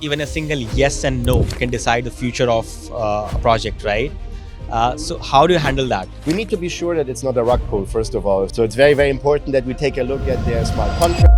even a single yes and no can decide the future of a project, right? So how do you handle that? We need to be sure that it's not a rug pull, first of all. So it's very, very important that we take a look at their smart contract.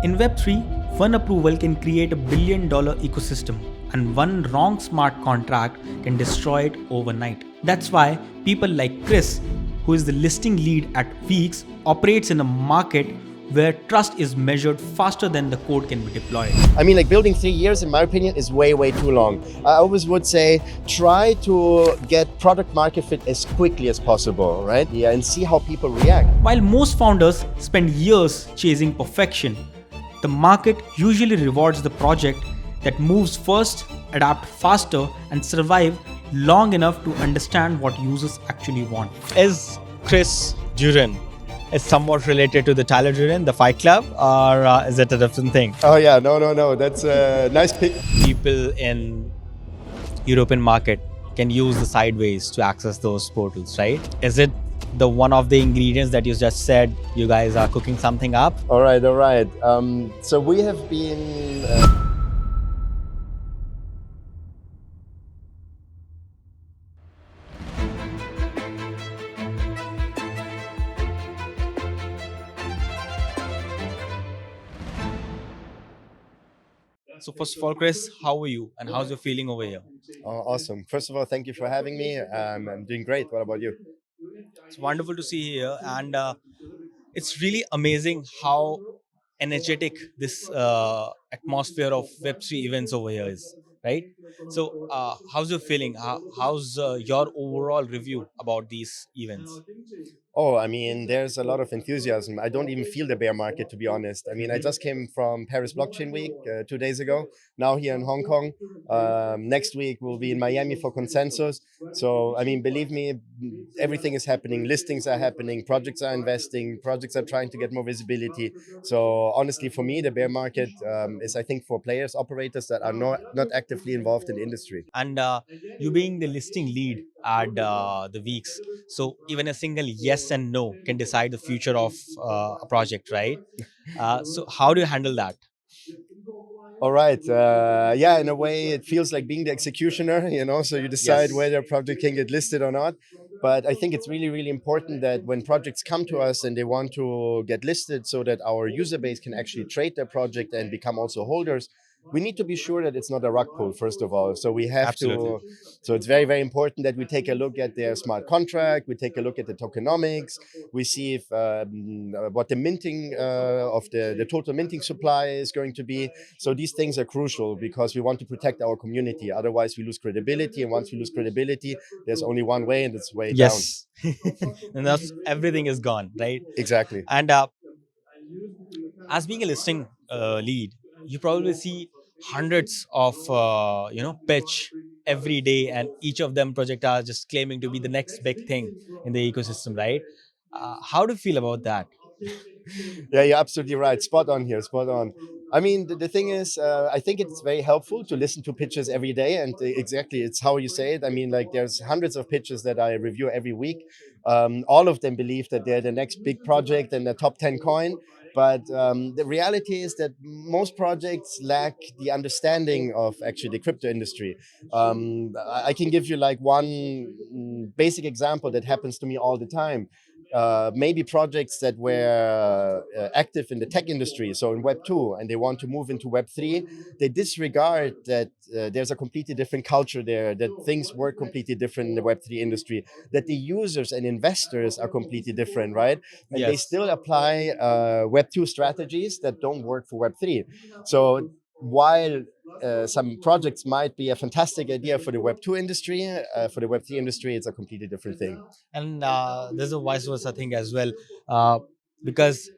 In Web3, one approval can create $1 billion ecosystem, and one wrong smart contract can destroy it overnight. That's why people like Chris, who is the listing lead at WEEX, operates in a market where trust is measured faster than the code can be deployed. I mean, like building 3 years, in my opinion, is way, way too long. I always would say, try to get product market fit as quickly as possible, right? Yeah, and see how people react. While most founders spend years chasing perfection, the market usually rewards the project that moves first, adapt faster, and survive long enough to understand what users actually want. Is Chris Durden is somewhat related to the Tyler Durden, the Fight Club, or is it a different thing? Oh yeah, no. That's a nice pick. People in European market can use the sideways to access those portals, right? Is it the one of the ingredients that you just said you guys are cooking something up? All right. So we have been... So first of all, Chris, how are you and how's your feeling over here? Awesome. First of all, thank you for having me. I'm doing great. What about you? It's wonderful to see you here, and it's really amazing how energetic this atmosphere of Web3 events over here is, right? So how's your feeling? How's your overall review about these events? Oh, I mean, there's a lot of enthusiasm. I don't even feel the bear market, to be honest. I mean, I just came from Paris Blockchain Week 2 days ago, now here in Hong Kong. Next week, we'll be in Miami for Consensus. So, I mean, believe me, everything is happening. Listings are happening. Projects are investing. Projects are trying to get more visibility. So, honestly, for me, the bear market is, I think, for players, operators that are not actively involved in the industry. And you being the listing lead at the WEEX, so even a single yes and no can decide the future of a project, right? So how do you handle that? All right. Yeah, in a way, it feels like being the executioner, so you decide Yes. whether a project can get listed or not. But I think it's really, really important that when projects come to us and they want to get listed so that our user base can actually trade their project and become also holders, we need to be sure that it's not a rug pull, first of all. So we have Absolutely. so it's very, very important that we take a look at their smart contract, we take a look at the tokenomics, we see if what the minting of the total minting supply is going to be. So these things are crucial because we want to protect our community. Otherwise, we lose credibility. And once we lose credibility, there's only one way, and it's way down. Yes. And that's everything is gone, right? Exactly. And as being a listing lead, you probably see hundreds of pitch every day, and each of them project are just claiming to be the next big thing in the ecosystem, right? How do you feel about that? Yeah, you're absolutely right. Spot on here, spot on. I mean, the thing is, I think it's very helpful to listen to pitches every day, and exactly, it's how you say it. I mean, like, there's hundreds of pitches that I review every week. All of them believe that they're the next big project and the top 10 coin. But the reality is that most projects lack the understanding of actually the crypto industry. I can give you like one basic example that happens to me all the time. Maybe projects that were active in the tech industry, so in Web2, and they want to move into Web3, they disregard that there's a completely different culture there, that things work completely different in the Web3 industry, that the users and investors are completely different, right? And they Yes. still apply Web2 strategies that don't work for Web3. So while some projects might be a fantastic idea for the Web2 industry, for the Web3 industry, it's a completely different thing. And there's a vice versa thing as well, because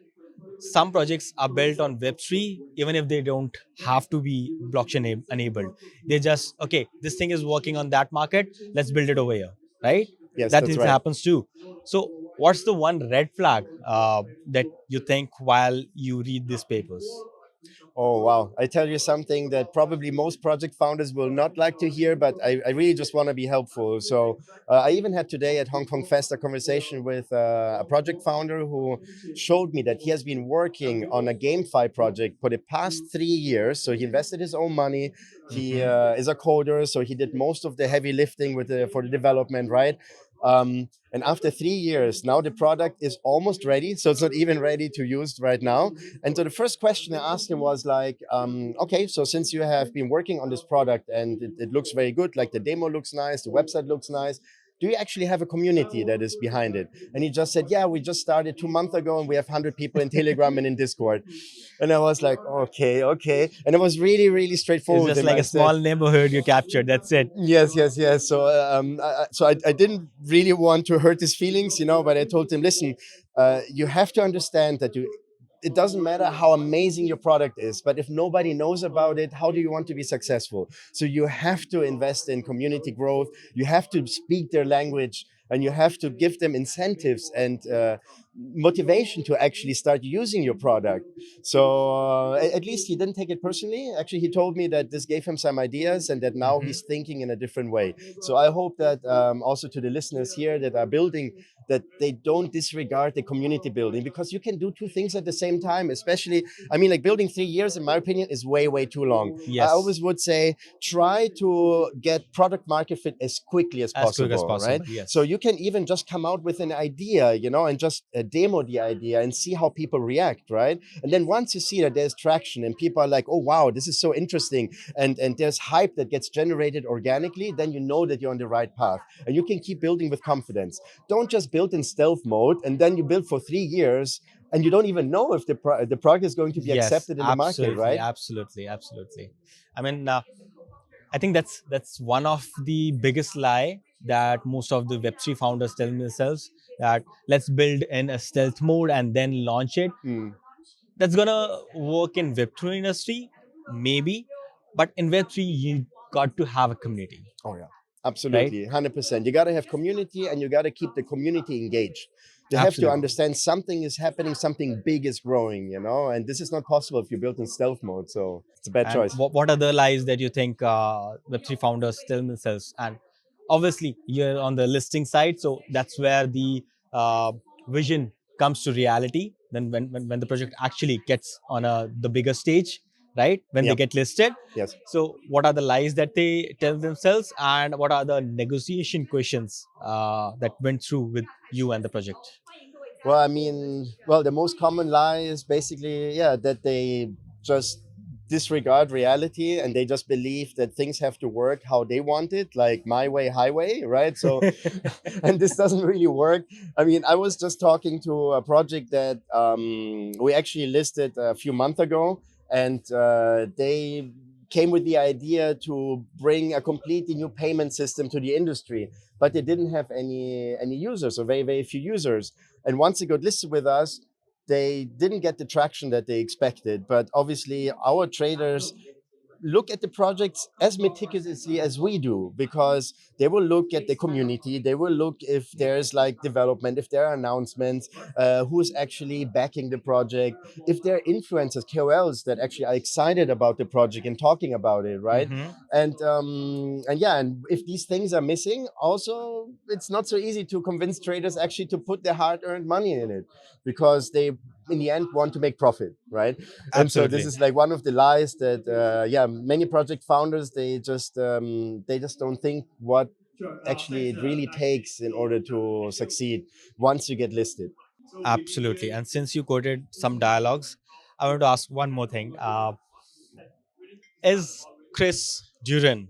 some projects are built on Web3, even if they don't have to be blockchain enabled. They just, okay, this thing is working on that market, let's build it over here, right? Yes, That that's thing right. happens too. So what's the one red flag that you think while you read these papers? Oh, wow. I tell you something that probably most project founders will not like to hear, but I really just want to be helpful. So I even had today at Hong Kong Fest a conversation with a project founder who showed me that he has been working on a GameFi project for the past 3 years. So he invested his own money. He is a coder, so he did most of the heavy lifting for the development, right? And after 3 years, now the product is almost ready. So it's not even ready to use right now. And so the first question I asked him was like, okay, so since you have been working on this product and it looks very good, like the demo looks nice, the website looks nice, do you actually have a community that is behind it? And he just said, yeah, we just started 2 months ago and we have 100 people in Telegram and in Discord. And I was like, okay, okay. And it was really, really straightforward It's with just him. like I a said, small neighborhood you captured. That's it. yes, yes, yes. So, I didn't really want to hurt his feelings, but I told him, listen, you have to understand that it doesn't matter how amazing your product is, but if nobody knows about it, how do you want to be successful? So you have to invest in community growth. You have to speak their language, and you have to give them incentives and motivation to actually start using your product. So at least he didn't take it personally. Actually, he told me that this gave him some ideas and that now he's thinking in a different way. So I hope that also to the listeners here that are building, that they don't disregard the community building, because you can do two things at the same time. Especially, I mean, like building 3 years, in my opinion, is way, way too long. I Yes. always would say try to get product market fit as quickly as As quick as possible, right? possible. Yes. So you can even just come out with an idea, and just demo the idea and see how people react, right? And then once you see that there's traction and people are like, oh wow, this is so interesting, and there's hype that gets generated organically, then you know that you're on the right path and you can keep building with confidence. Don't just build in stealth mode and then you build for 3 years and you don't even know if the product is going to be Yes, accepted in the market, absolutely, right? absolutely, absolutely. I mean, I think that's one of the biggest lie that most of the Web3 founders tell themselves, that let's build in a stealth mode and then launch it. Mm. That's gonna work in Web2 industry, maybe, but in Web3 you got to have a community, Oh yeah, right? absolutely, 100%. You got to have community, and you got to keep the community engaged. They have to Absolutely. understand something is happening, something big is growing, and this is not possible if you built in stealth mode. So it's a bad And choice. what are the lies that you think Web3 founders tell themselves? And obviously, you're on the listing side, so that's where the vision comes to reality. Then when the project actually gets on the bigger stage, right? When they Yep. get listed. Yes. So what are the lies that they tell themselves, and what are the negotiation questions that went through with you and the project? Well, I mean, the most common lie is basically, yeah, that they just disregard reality and they just believe that things have to work how they want it, like my way, highway, right? So, and this doesn't really work. I mean, I was just talking to a project that we actually listed a few months ago, and they came with the idea to bring a completely new payment system to the industry, but they didn't have any users, or very, very few users. And once they got listed with us, they didn't get the traction that they expected. But obviously, our traders look at the projects as meticulously as we do, because they will look at the community, they will look if there's like development, if there are announcements, who's actually backing the project, if there are influencers, KOLs that actually are excited about the project and talking about it, right? And yeah, and if these things are missing, also it's not so easy to convince traders actually to put their hard-earned money in it, because they in the end want to make profit, right? And so this Absolutely. is like one of the lies that yeah, many project founders, they just don't think what actually it really takes in order to succeed once you get listed. Absolutely. And since you quoted some dialogues, I want to ask one more thing. Is Chris Durden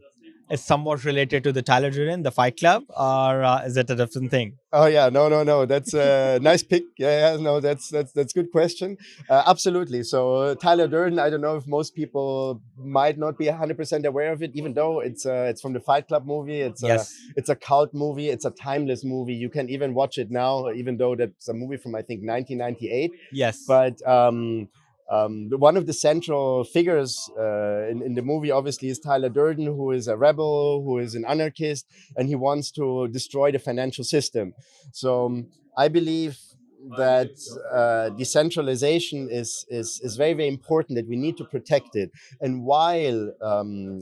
is somewhat related to the Tyler Durden, the Fight Club, or is it a different thing? Oh yeah, no, no, no. That's a nice pick. Yeah, yeah, no, that's good question. Absolutely. So Tyler Durden, I don't know if most people might not be 100% aware of it, even though it's from the Fight Club movie. Yes. It's a cult movie. It's a timeless movie. You can even watch it now, even though that's a movie from I think 1998. Yes. But one of the central figures in the movie obviously is Tyler Durden, who is a rebel, who is an anarchist, and he wants to destroy the financial system. So I believe that decentralization is very, very important, that we need to protect it. And while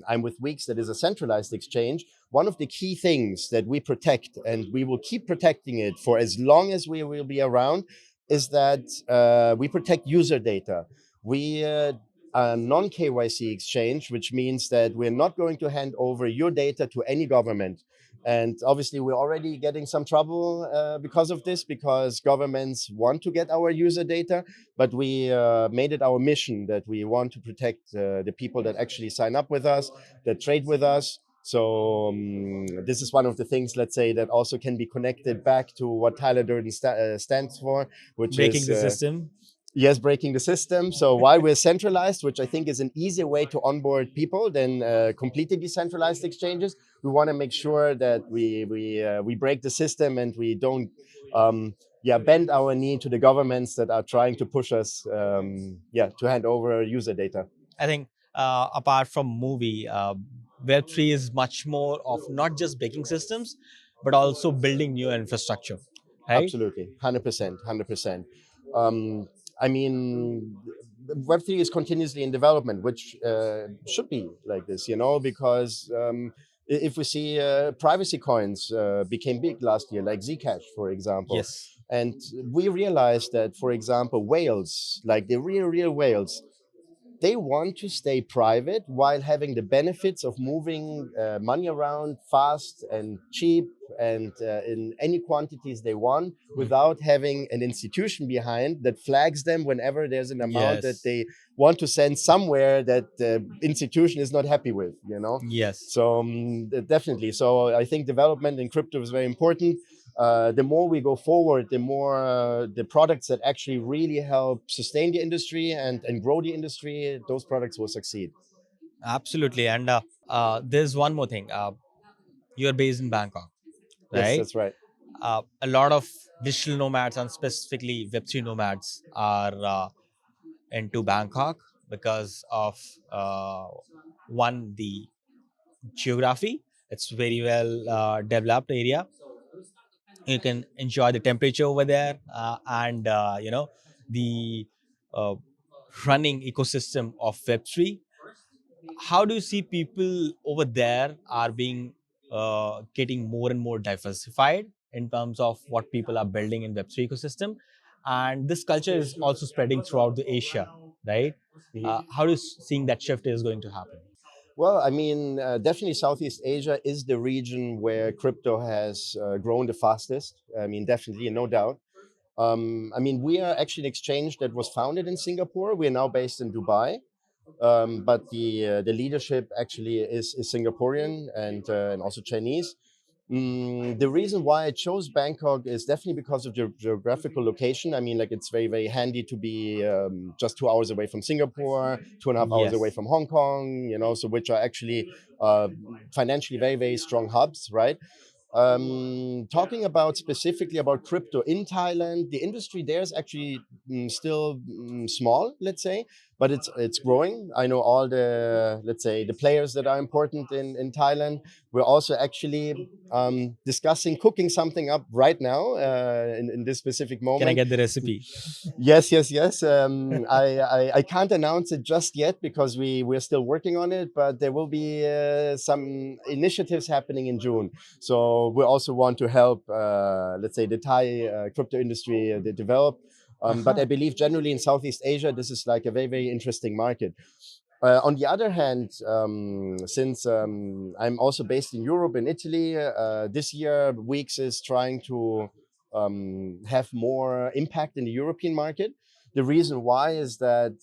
I'm with WEEX, that is a centralized exchange, one of the key things that we protect, and we will keep protecting it for as long as we will be around, is that we protect user data. We a non-KYC exchange, which means that we're not going to hand over your data to any government. And obviously, we're already getting some trouble because of this, because governments want to get our user data. But we made it our mission that we want to protect the people that actually sign up with us, that trade with us. So this is one of the things, let's say, that also can be connected back to what Tyler Durden stands for, which Breaking is the system. yes, breaking the system. So while we're centralized, which I think is an easier way to onboard people than completely decentralized exchanges, we want to make sure that we break the system and we don't bend our knee to the governments that are trying to push us to hand over user data. I think apart from movie, Web3 is much more of not just breaking systems, but also building new infrastructure, right? Absolutely, 100%, 100%. I mean, Web3 is continuously in development, which should be like this, because if we see privacy coins became big last year, like Zcash, for example. Yes. And we realized that, for example, whales, like the real whales, they want to stay private while having the benefits of moving money around fast and cheap and in any quantities they want, without having an institution behind that flags them whenever there's an amount that Yes. they want to send somewhere that the institution is not happy with, Yes. So definitely. So I think development in crypto is very important. The more we go forward, the more the products that actually really help sustain the industry and grow the industry, those products will succeed. Absolutely. And there's one more thing. You're based in Bangkok, Yes, right? that's right. A lot of digital nomads and specifically Web3 nomads are into Bangkok because of one, the geography. It's very well developed area. You can enjoy the temperature over there, and the uh, running ecosystem of Web3. How do you see people over there are being getting more and more diversified in terms of what people are building in Web3 ecosystem, and this culture is also spreading throughout the Asia, right? How do you seeing that shift is going to happen? Well, I mean, definitely Southeast Asia is the region where crypto has grown the fastest. I mean, definitely, no doubt. I mean, we are actually an exchange that was founded in Singapore. We are now based in Dubai. But the leadership actually is Singaporean and also Chinese. The reason why I chose Bangkok is definitely because of geographical location. I mean, like it's very, very handy to be just 2 hours away from Singapore, 2.5 hours away Yes. from Hong Kong, so which are actually uh, financially very, very strong hubs, right? Talking about specifically about crypto in Thailand, the industry there is actually still small, let's say, but it's growing. I know all the, let's say, the players that are important in Thailand. We're also actually discussing cooking something up right now in this specific Can I moment. get the recipe? Yes, yes, yes. I can't announce it just yet because we're still working on it, but there will be some initiatives happening in June. So we also want to help, let's say, the Thai crypto industry develop. But I believe generally in Southeast Asia, this is like a very, very interesting market. On the other hand, since I'm also based in Europe, in Italy, this year WEEX is trying to have more impact in the European market. The reason why is that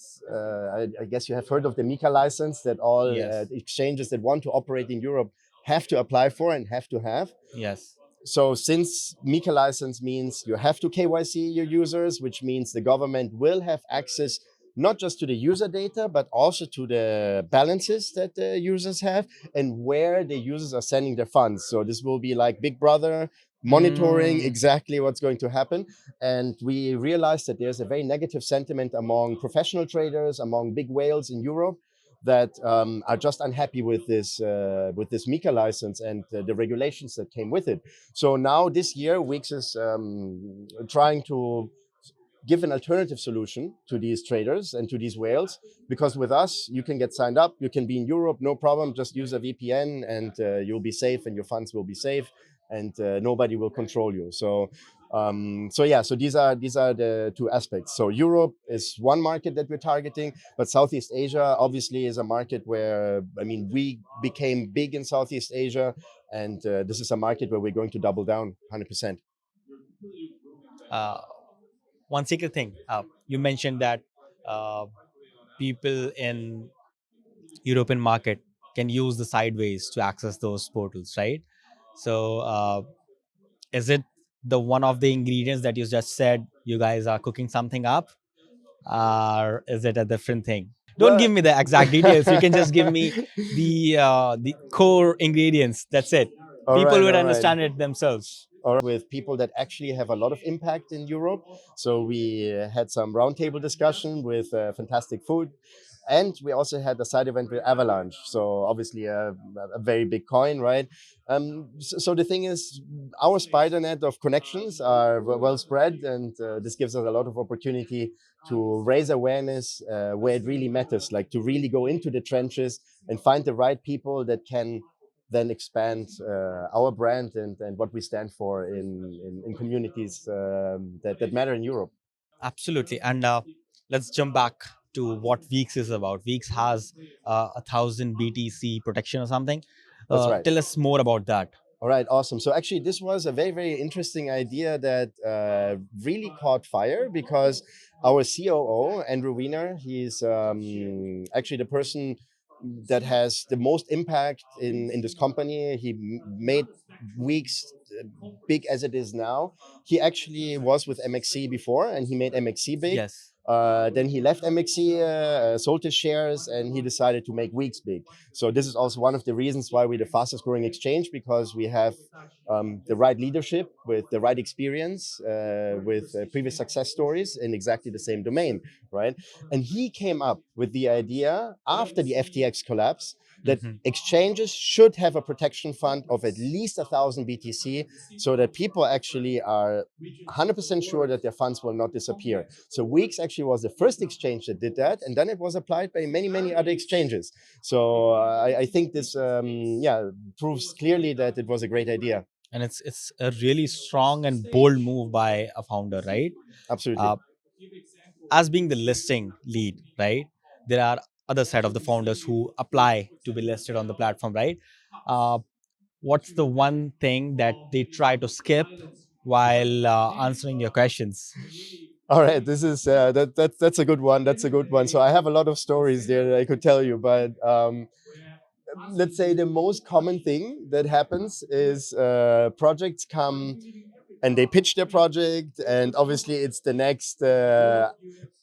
I guess you have heard of the MiCA license that all Yes. exchanges that want to operate in Europe have to apply for and have to have. Yes. So since MiCA license means you have to KYC your users, which means the government will have access not just to the user data, but also to the balances that the users have and where the users are sending their funds. So this will be like Big Brother monitoring exactly what's going to happen. And we realized that there's a very negative sentiment among professional traders, among big whales in Europe, that are just unhappy with this MiCA license and the regulations that came with it. So now this year, WEEX is trying to give an alternative solution to these traders and to these whales, because with us you can get signed up, you can be in Europe, no problem, just use a VPN and you'll be safe and your funds will be safe, and nobody will control you. So these are the two aspects. So Europe is one market that we're targeting, but Southeast Asia obviously is a market where, I mean, we became big in Southeast Asia, and this is a market where we're going to double down 100%. uh, One secret thing, you mentioned that uh, people in European market can use the sideways to access those portals, right? So is it the one of the ingredients that you just said you guys are cooking something up, or is it a different thing? Don't Well, give me the exact details. You can just give me the core ingredients. That's it. all People right, would all right. understand it themselves. Or with people that actually have a lot of impact in Europe. So we had some roundtable discussion with fantastic food. And we also had a side event with Avalanche. So obviously a very big coin, right? So the thing is, our spider net of connections are well spread, and this gives us a lot of opportunity to raise awareness where it really matters, like to really go into the trenches and find the right people that can then expand our brand and what we stand for in communities that matter in Europe. Absolutely. And let's jump back to what WEEX is about. WEEX has 1,000 BTC protection or something. That's right. Tell us more about that. All right, awesome. So actually, this was a very, very interesting idea that really caught fire, because our COO, Andrew Wiener, he's actually the person that has the most impact in this company. He made WEEX big as it is now. He actually was with MXC before, and he made MXC big. Yes. Then he left MXC, sold his shares, and he decided to make WEEX big. So this is also one of the reasons why we're the fastest growing exchange, because we have the right leadership with the right experience, with previous success stories in exactly the same domain, right? And he came up with the idea after the FTX collapse that exchanges should have a protection fund of at least 1,000 BTC, so that people actually are 100% sure that their funds will not disappear. So WEEX actually was the first exchange that did that, and then it was applied by many, many other exchanges. So I think this, proves clearly that it was a great idea. And it's a really strong and bold move by a founder, right? Absolutely. As being the listing lead, right? There are other side of the founders who apply to be listed on the platform, right? Uh, what's the one thing that they try to skip while answering your questions? All right, this is that's a good one. That's a good one. So I have a lot of stories there that I could tell you, but let's say the most common thing that happens is projects come and they pitch their project, and obviously it's the next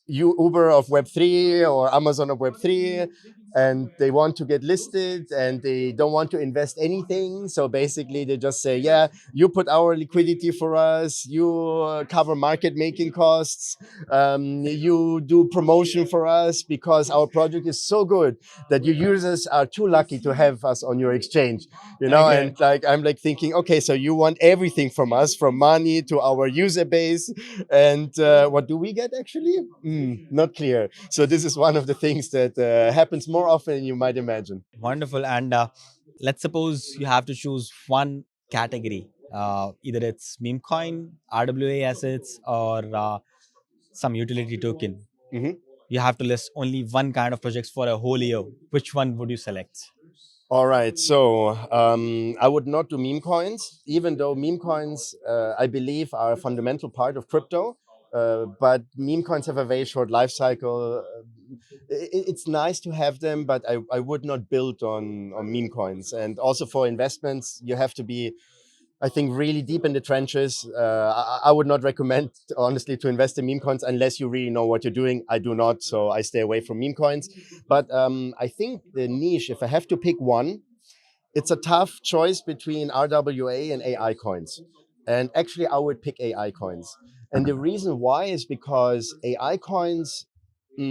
Uber of Web3 or Amazon of Web3, and they want to get listed and they don't want to invest anything. So basically, they just say, "Yeah, you put our liquidity for us, you cover market making costs, you do promotion for us, because our project is so good that your users are too lucky to have us on your exchange." You know, Okay. and like I'm like thinking, okay, so you want everything from us, from money to our user base, and what do we get actually? Not clear. So this is one of the things that happens more often than you might imagine. Wonderful. And let's suppose you have to choose one category. Either it's meme coin, RWA assets, or some utility token. Mhm. You have to list only one kind of projects for a whole year. Which one would you select? All right, so I would not do meme coins, even though meme coins, I believe, are a fundamental part of crypto. But meme coins have a very short life cycle. It's nice to have them, but I would not build on meme coins. And also for investments, you have to be, I think, really deep in the trenches. I would not recommend, honestly, to invest in meme coins unless you really know what you're doing. I do not, so I stay away from meme coins. But I think the niche, if I have to pick one, it's a tough choice between RWA and AI coins. And actually, I would pick AI coins. And the reason why is because AI coins, I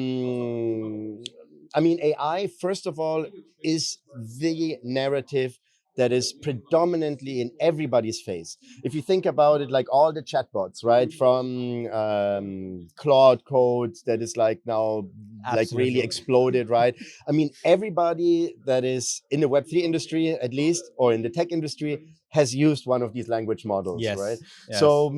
mean, AI, first of all, is the narrative that is predominantly in everybody's face. If you think about it, like all the chatbots, right, from Claude Code that is like now like really Absolutely. exploded, right? I mean, everybody that is in the Web3 industry, at least, or in the tech industry, has used one of these language models, right? Yes. Yes. So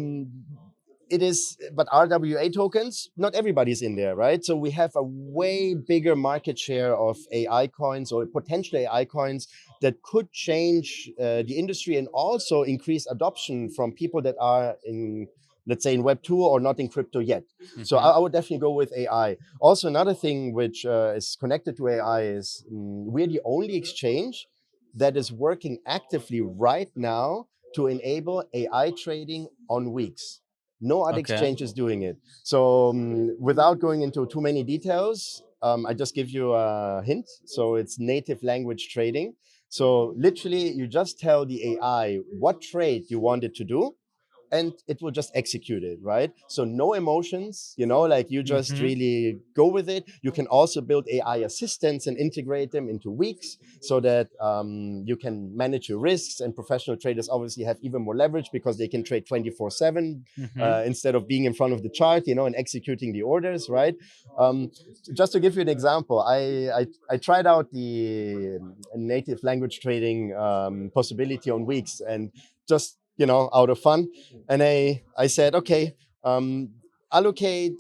it is, but RWA tokens, not everybody's in there, right? So we have a way bigger market share of AI coins or potential AI coins that could change the industry and also increase adoption from people that are in, let's say, in Web2 or not in crypto yet. So I would definitely go with AI. Also, another thing which is connected to AI is we're the only exchange that is working actively right now to enable AI trading on WEEX. No other Okay. exchange is doing it. So without going into too many details, I just give you a hint. So it's native language trading. So literally, you just tell the AI what trade you want it to do, and it will just execute it, right? So no emotions, like you just Mm-hmm. really go with it. You can also build AI assistants and integrate them into WEEX so that you can manage your risks. And professional traders obviously have even more leverage because they can trade 24/7 Mm-hmm. instead of being in front of the chart, and executing the orders, right? Um, just to give you an example, I tried out the native language trading possibility on WEEX, and just out of fun, and I said, okay, allocate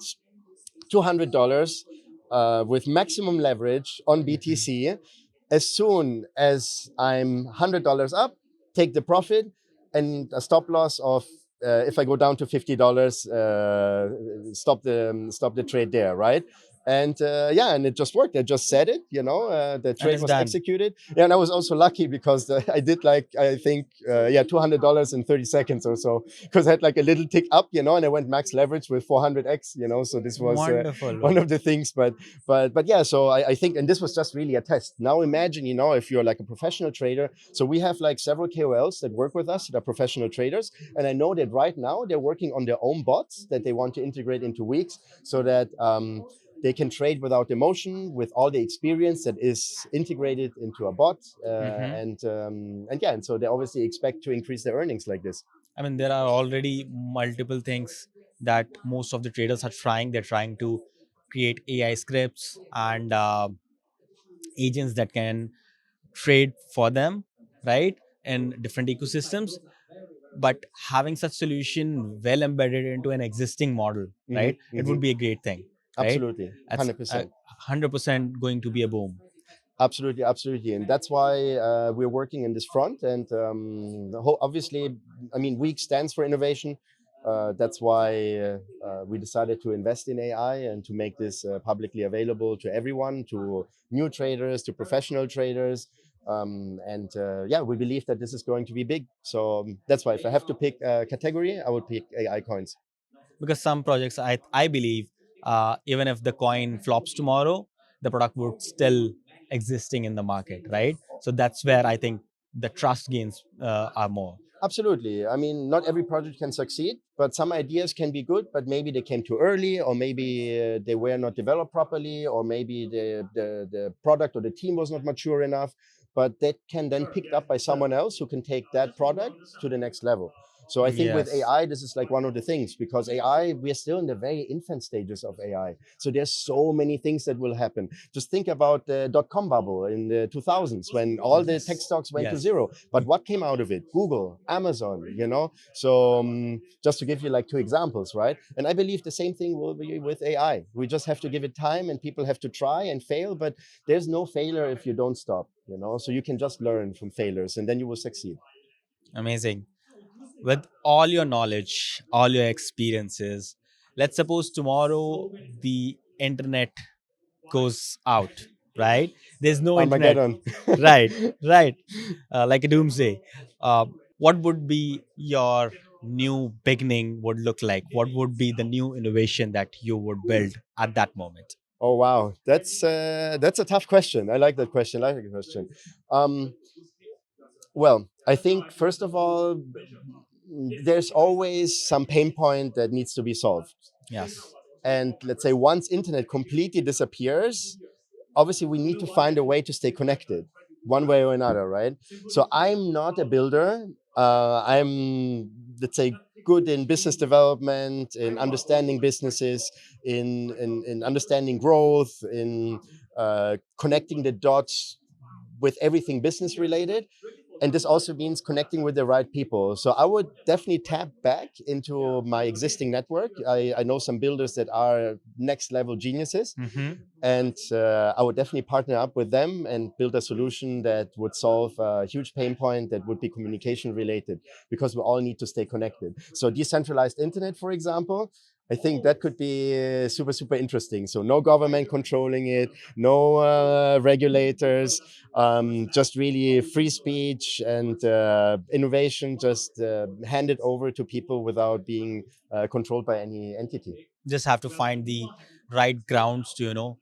$200 with maximum leverage on BTC. As soon as I'm $100 up, take the profit, and a stop loss of if I go down to $50, stop the trade there, right? And yeah, and it just worked. I just said it, the And trade it's was done. executed. Yeah, and I was also lucky because I did like, I think, yeah, $200 in 30 seconds or so, because I had like a little tick up, and I went max leverage with 400x, so this was Wonderful. one of the things. But yeah, so I think, and this was just really a test. Now imagine, if you're like a professional trader. So we have like several KOLs that work with us that are professional traders, and I know that right now they're working on their own bots that they want to integrate into WEEX so that they can trade without emotion with all the experience that is integrated into a bot, Mm-hmm. and yeah, and so they obviously expect to increase their earnings like this. I mean, there are already multiple things that most of the traders are trying. They're trying to create AI scripts and agents that can trade for them, right? In different ecosystems. But having such solution well embedded into an existing model, Hmm. right? It would be a great thing, right? Absolutely, That's 100%. 100% going to be a boom. Absolutely, absolutely, and that's why we're working in this front. And obviously, I mean, WEEK stands for innovation. That's why we decided to invest in AI and to make this publicly available to everyone, to new traders, to professional traders. And yeah, we believe that this is going to be big. So that's why if I have to pick a category, I would pick AI coins. Because some projects, I believe, even if the coin flops tomorrow, the product would still existing in the market, right? So that's where I think the trust gains are more. Absolutely. I mean, not every project can succeed, but some ideas can be good, but maybe they came too early, or maybe they were not developed properly, or maybe the product or the team was not mature enough. But that can then picked up by someone else who can take that product to the next level. So I think with Yes. AI, this is like one of the things, because AI, we're still in the very infant stages of AI. So there's so many things that will happen. Just think about the dot-com bubble in the 2000s when all the tech Yes. stocks went to Yes. zero. But what came out of it? Google, Amazon, So just to give you like two examples, right? And I believe the same thing will be with AI. We just have to give it time, and people have to try and fail, but there's no failure if you don't stop, So you can just learn from failures, and then you will succeed. Amazing. With all your knowledge, all your experiences, let's suppose tomorrow the internet goes out, right? There's no internet, Armageddon. right? Right. Like a doomsday. What would be your new beginning would look like? What would be the new innovation that you would build at that moment? Oh wow, that's a tough question. I like that question. I like the question. Um, well, I think first of all, there's always some pain point that needs to be solved. Yes. And let's say once internet completely disappears, obviously we need to find a way to stay connected. one way or another, right? So I'm not a builder. I'm, let's say, good in business development, in understanding businesses, in understanding growth, in connecting the dots with everything business related. And this also means connecting with the right people. So I would definitely tap back into my existing network. I know some builders that are next level geniuses, and I would definitely partner up with them and build a solution that would solve a huge pain point that would be communication related, because we all need to stay connected. So decentralized internet, for example, I think that could be super, super interesting. So no government controlling it, no regulators, just really free speech and innovation, just handed over to people without being controlled by any entity. Just have to find the right grounds to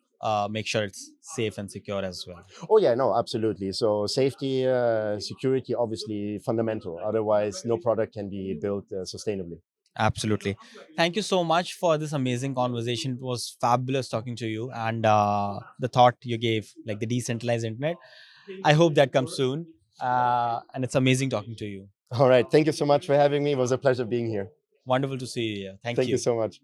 make sure it's safe and secure as well. Oh yeah, no, absolutely. So safety, security, obviously fundamental. Otherwise, no product can be built sustainably. Absolutely. Thank you so much for this amazing conversation. It was fabulous talking to you, and the thought you gave, like the decentralized internet. I hope that comes soon. And it's amazing talking to you. All right. Thank you so much for having me. It was a pleasure being here. Wonderful to see you here. Thank Thank you you. so much.